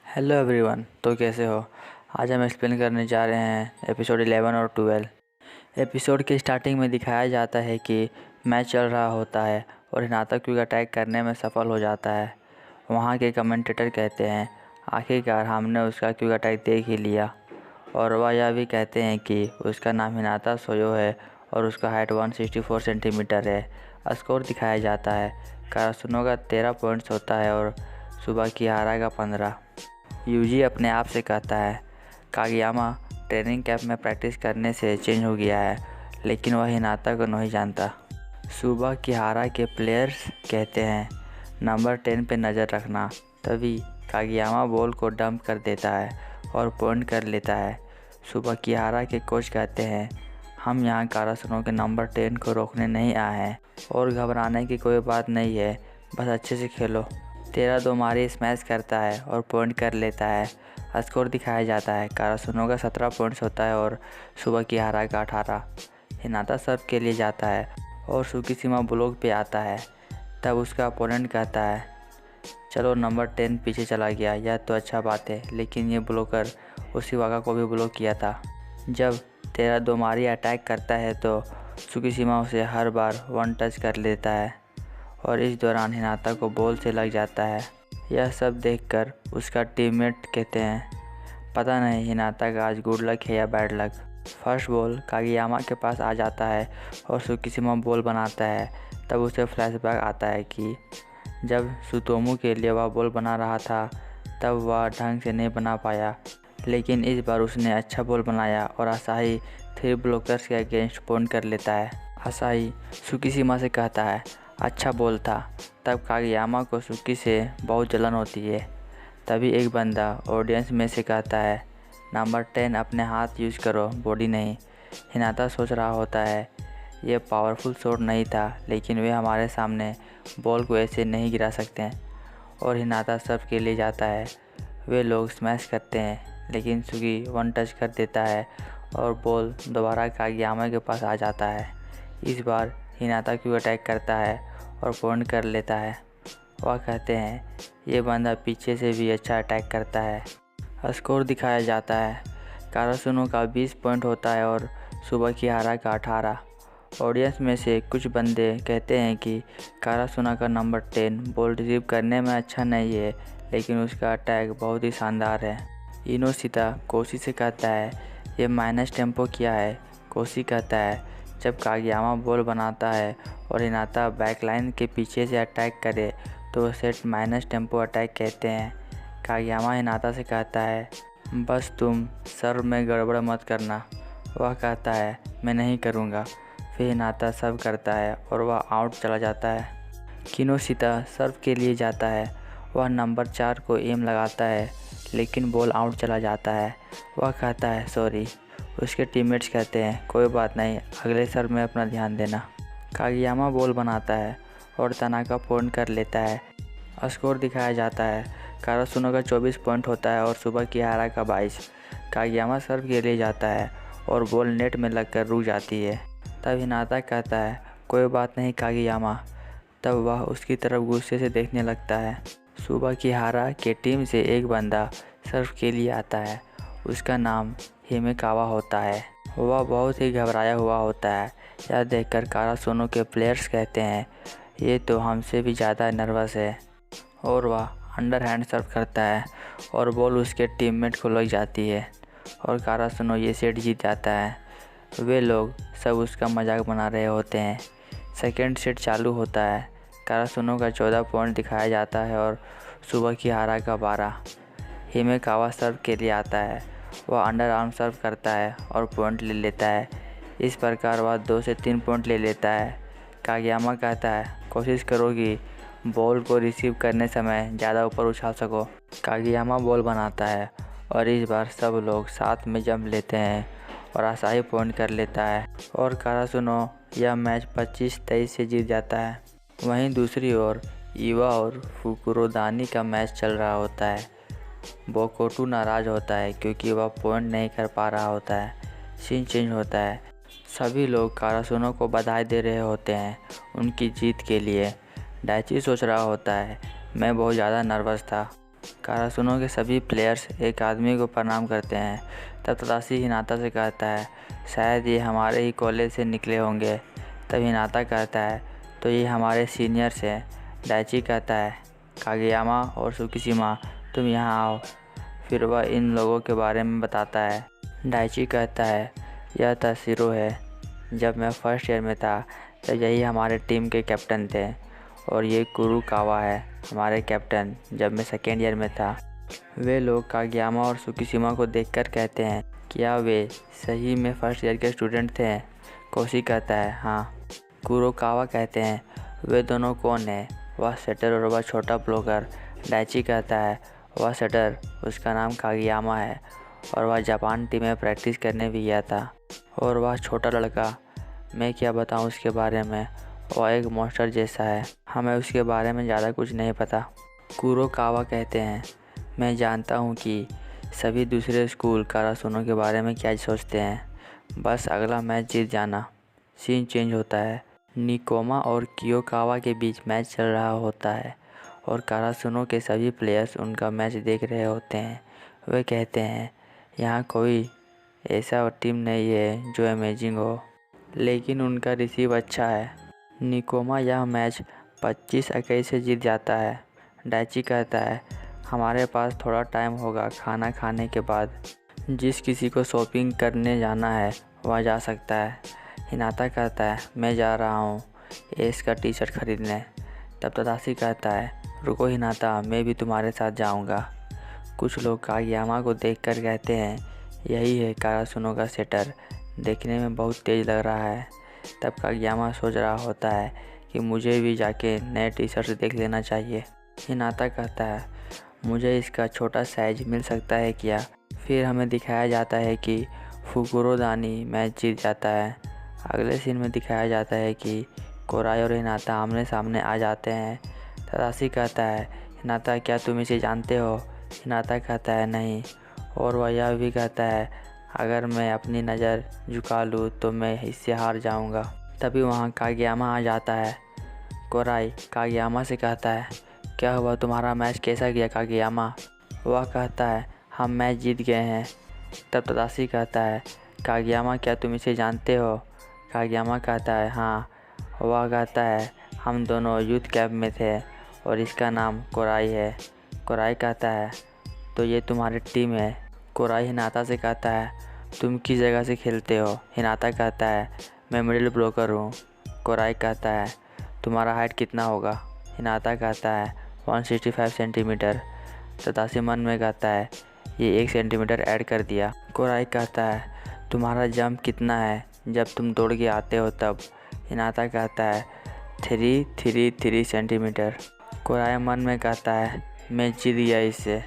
Hello everyone. तो कैसे हो? आज हम एक्सप्लेन करने जा रहे हैं एपिसोड 11 और 12। एपिसोड के स्टार्टिंग में दिखाया जाता है कि मैच चल रहा होता है और हिनाता क्विक अटैक करने में सफल हो जाता है। वहाँ के कमेंटेटर कहते हैं आखिरकार हमने उसका क्विक अटैक देख ही लिया, और वह यह भी कहते हैं कि उसका नाम हिनाता सोयो है और उसका हाइट 164 सेंटीमीटर है। स्कोर दिखाया जाता है कारासुनो का 13 पॉइंट्स होता है और सुबाकिहारा का 15। यूजी अपने आप से कहता है कागयामा ट्रेनिंग कैंप में प्रैक्टिस करने से चेंज हो गया है, लेकिन वह हिनाता को नहीं जानता। सुबाकिहारा के प्लेयर्स कहते हैं नंबर 10 पे नज़र रखना। तभी कागयामा बॉल को डंप कर देता है और पॉइंट कर लेता है। सुबाकिहारा के कोच कहते हैं हम यहाँ कारासुनो के नंबर 10 को रोकने नहीं आए हैं और घबराने की कोई बात नहीं है, बस अच्छे से खेलो। 13-2 मारी स्मैश करता है और पॉइंट कर लेता है। स्कोर दिखाया जाता है कारासुनो का 17 पॉइंट्स होता है और सुबाकिहारा का 18। हिनाता सर्व के लिए जाता है और सुकीशिमा ब्लॉक पे आता है। तब उसका अपोनेंट कहता है चलो नंबर 10 पीछे चला गया, यह तो अच्छा बात है, लेकिन ये ब्लॉकर उसी वाका को भी ब्लॉक किया था। जब 13-2 मारी अटैक करता है तो सुकीशिमा उसे हर बार वन टच कर लेता है और इस दौरान हिनाता को बॉल से लग जाता है। यह सब देखकर उसका टीममेट कहते हैं पता नहीं हिनाता का आज गुड लक है या बैड लक। फर्स्ट बॉल कागयामा के पास आ जाता है और सुकीशिमा बॉल बनाता है। तब उसे फ्लैशबैक आता है कि जब सुतोमू के लिए वह बॉल बना रहा था तब वह ढंग से नहीं बना पाया, लेकिन इस बार उसने अच्छा बॉल बनाया और असाही 3 ब्लॉकर्स के अगेंस्ट पॉइंट कर लेता है। असाही सुकीशिमा से कहता है अच्छा बॉल था। तब कागयामा को सुकी से बहुत जलन होती है। तभी एक बंदा ऑडियंस में से कहता है नंबर 10 अपने हाथ यूज़ करो, बॉडी नहीं। हिनाता सोच रहा होता है ये पावरफुल शॉट नहीं था, लेकिन वे हमारे सामने बॉल को ऐसे नहीं गिरा सकते हैं। और हिनाता सर्व के लिए जाता है। वे लोग स्मैश करते हैं, लेकिन सुगी वन टच कर देता है और बॉल दोबारा कागयामा के पास आ जाता है। इस बार हिनाता क्विक अटैक करता है और पॉइंट कर लेता है। वह कहते हैं ये बंदा पीछे से भी अच्छा अटैक करता है। स्कोर दिखाया जाता है कारासुनो का 20 पॉइंट होता है और सुबाकिहारा का 18। ऑडियंस में से कुछ बंदे कहते हैं कि कारासुनो का नंबर 10 बॉल रिसीव करने में अच्छा नहीं है, लेकिन उसका अटैक बहुत ही शानदार है। इनोशिता कोशी से कहता है ये माइनस टेम्पो किया है। कोशी कहता है जब कागयामा बॉल बनाता है और हिनाता बैकलाइन के पीछे से अटैक करे तो उसे माइनस टेम्पो अटैक कहते हैं। कागयामा हिनाता से कहता है बस तुम सर्व में गड़बड़ मत करना। वह कहता है मैं नहीं करूँगा। फिर हिनाता सर्व करता है और वह आउट चला जाता है। किनोशिता सर्व के लिए जाता है। वह नंबर 4 को एम लगाता है, लेकिन बॉल आउट चला जाता है। वह कहता है सॉरी। उसके टीममेट्स कहते हैं कोई बात नहीं, अगले सर्व में अपना ध्यान देना। कागयामा बॉल बनाता है और तनाका पॉइंट कर लेता है। स्कोर दिखाया जाता है कारासुनो का 24 पॉइंट होता है और सुबाकिहारा का 22। कागयामा सर्व के लिए जाता है और बॉल नेट में लगकर रुक जाती है। तब हिनाता कहता है कोई बात नहीं कागयामा। तब वह उसकी तरफ गुस्से से देखने लगता है। सुबाकिहारा के टीम से एक बंदा सर्व के लिए आता है। उसका नाम हिमेकावा होता है। वह बहुत ही घबराया हुआ होता है। यह देखकर कारासुनो के प्लेयर्स कहते हैं ये तो हमसे भी ज़्यादा नर्वस है, और वह अंडरहैंड सर्व करता है और बॉल उसके टीममेट को लग जाती है और कारासुनो ये सेट जीत जाता है। वे लोग सब उसका मजाक बना रहे होते हैं। सेकेंड सेट चालू होता है। कारासुनो का 14 पॉइंट दिखाया जाता है और सुबाकिहारा का 12। हिमेकावा सर्व के लिए आता है। वह अंडर आर्म सर्व करता है और पॉइंट ले लेता है। इस प्रकार वह 2 से 3 पॉइंट ले लेता है। कागयामा कहता है कोशिश करो कि बॉल को रिसीव करने समय ज़्यादा ऊपर उछाल सको। कागयामा बॉल बनाता है और इस बार सब लोग साथ में जंप लेते हैं और आसाही पॉइंट कर लेता है और कारासुनो यह मैच 25-23 से जीत जाता है। वहीं दूसरी ओर इवा और फुकुरोदानी का मैच चल रहा होता है। बोकोटू नाराज़ होता है क्योंकि वह पॉइंट नहीं कर पा रहा होता है। सीन चेंज होता है। सभी लोग कारासुनो को बधाई दे रहे होते हैं उनकी जीत के लिए। डाइची सोच रहा होता है मैं बहुत ज़्यादा नर्वस था, कारासुनो के सभी प्लेयर्स एक आदमी को प्रणाम करते हैं। तब तदाशी हिनाता से कहता है, शायद ये हमारे ही कॉलेज से निकले होंगे। तब हिनाता कहता है, तो ये हमारे सीनियर्स हैं। डाइची कहता है, कागेयामा और सुकीशिमा तुम यहाँ आओ। फिर वह इन लोगों के बारे में बताता है। डाइची कहता है, यह ताशिरो है। जब मैं फर्स्ट ईयर में था तब यही हमारे टीम के कैप्टन थे, और ये कुरुकावा है हमारे कैप्टन जब मैं सेकेंड ईयर में था। वे लोग कागेयामा और सुकीशिमा को देखकर कहते हैं, क्या वे सही में फर्स्ट ईयर के स्टूडेंट थे? कोशी कहता है, हाँ। कुरुकावा कहते हैं, वे दोनों कौन है? वह सेटर और वह छोटा ब्लॉगर। डाइची कहता है, वह सेटर, उसका नाम कागेयामा है और वह जापान टीम में प्रैक्टिस करने भी गया था। और वह छोटा लड़का, मैं क्या बताऊं उसके बारे में, वह एक मॉन्स्टर जैसा है। हमें उसके बारे में ज़्यादा कुछ नहीं पता। कुरुकावा कहते हैं, मैं जानता हूं कि सभी दूसरे स्कूल कारासुनो के बारे में क्या सोचते हैं, बस अगला मैच जीत जाना। सीन चेंज होता है। निकोमा और कियोकावा के बीच मैच चल रहा होता है और कारासुनो के सभी प्लेयर्स उनका मैच देख रहे होते हैं। वे कहते हैं, यहाँ कोई ऐसा टीम नहीं है जो अमेजिंग हो, लेकिन उनका रिसीव अच्छा है। निकोमा यह मैच 25-21 से जीत जाता है। डाइची कहता है, हमारे पास थोड़ा टाइम होगा, खाना खाने के बाद जिस किसी को शॉपिंग करने जाना है वह जा सकता है। हिनाता कहता है, मैं जा रहा हूँ एस का टी शर्ट खरीदने। तब तदाशी कहता है, रुको हिनाता, मैं भी तुम्हारे साथ जाऊँगा। कुछ लोग कागेयामा को देखकर कहते हैं, यही है कारासुनो का सेटर, देखने में बहुत तेज़ लग रहा है। तब कागेयामा सोच रहा होता है कि मुझे भी जाके नए टी शर्ट देख लेना चाहिए। हिनाता कहता है, मुझे इसका छोटा साइज मिल सकता है क्या? फिर हमें दिखाया जाता है कि फुकुरोदानी मैच जीत जाता है। अगले सीन में दिखाया जाता है कि कोराई और हिनाता आमने सामने आ जाते हैं। तदाशी कहता है, हिनाता क्या तुम इसे जानते हो? हिनाता कहता है, नहीं। और वह यह भी कहता है, अगर मैं अपनी नज़र झुका लूँ तो मैं इससे हार जाऊँगा। तभी वहाँ कागेयामा आ जाता है। कोराई कागेयामा से कहता है, क्या हुआ, तुम्हारा मैच कैसा गया कागेयामा? वह कहता है, हम मैच जीत गए हैं। तब तदाशी कहता है, कागेयामा क्या तुम इसे जानते हो? कागेयामा कहता है, हाँ। वह कहता है, हम दोनों यूथ कैंप में थे और इसका नाम कोराई है। कोराई कहता है, तो ये तुम्हारी टीम है? कोराई हिनाता से कहता है, तुम किस जगह से खेलते हो? हिनाता कहता है, मैं मिडिल ब्लॉकर हूँ। कोराई कहता है, तुम्हारा हाइट कितना होगा? हिनाता कहता है, 165 सेंटीमीटर। तदाशी मन में कहता है, ये 1 सेंटीमीटर ऐड कर दिया। कोराई कहता है, तुम्हारा जंप कितना है जब तुम दौड़ के आते हो तब? हिनाता कहता है, 333 सेंटीमीटर। कोराई मन में कहता है, मैं जीत गया इससे।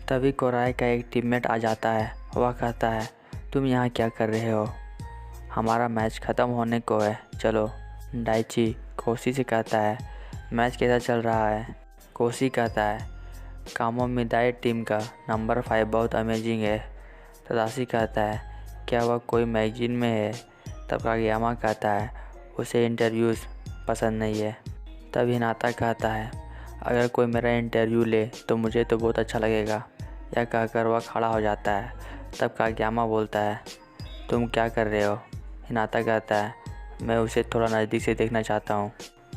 तभी कोराई का एक टीममेट आ जाता है। वह कहता है, तुम यहाँ क्या कर रहे हो? हमारा मैच ख़त्म होने को है, चलो। डाइची कोशी से कहता है, मैच कैसा चल रहा है? कोशी कहता है, कामोमिदाई टीम का नंबर 5 बहुत अमेजिंग है। तदाशी कहता है, क्या वह कोई मैगजीन में है? तब कागेयामा कहता है, उसे इंटरव्यूज़ पसंद नहीं है। तब हिनाता कहता है, अगर कोई मेरा इंटरव्यू ले तो मुझे तो बहुत अच्छा लगेगा। यह कहकर वह खड़ा हो जाता है। तब कागेयामा बोलता है, तुम क्या कर रहे हो? हिनाता कहता है, मैं उसे थोड़ा नज़दीक से देखना चाहता हूँ।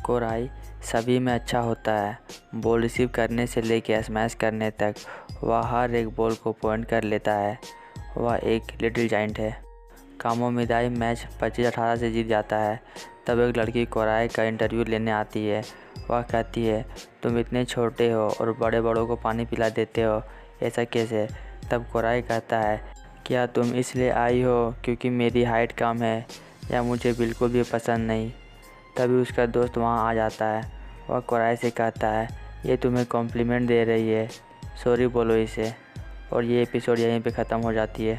कोराई सभी में अच्छा होता है, बॉल रिसीव करने से लेकर स्मैश करने तक वह हर एक बॉल को पॉइंट कर लेता है। वह एक लिटिल जाइंट है। कामोमिदाई मैच 25-18 से जीत जाता है। तब एक लड़की कोराई का इंटरव्यू लेने आती है। वह कहती है, तुम इतने छोटे हो और बड़े बड़ों को पानी पिला देते हो, ऐसा कैसे? तब कोराई कहता है, क्या तुम इसलिए आई हो क्योंकि मेरी हाइट कम है, या मुझे बिल्कुल भी पसंद नहीं? तभी उसका दोस्त वहाँ आ जाता है। वह कोराई से कहता है, ये तुम्हें कॉम्प्लीमेंट दे रही है, सॉरी बोलो इसे। और ये एपिसोड यहीं पे ख़त्म हो जाती है।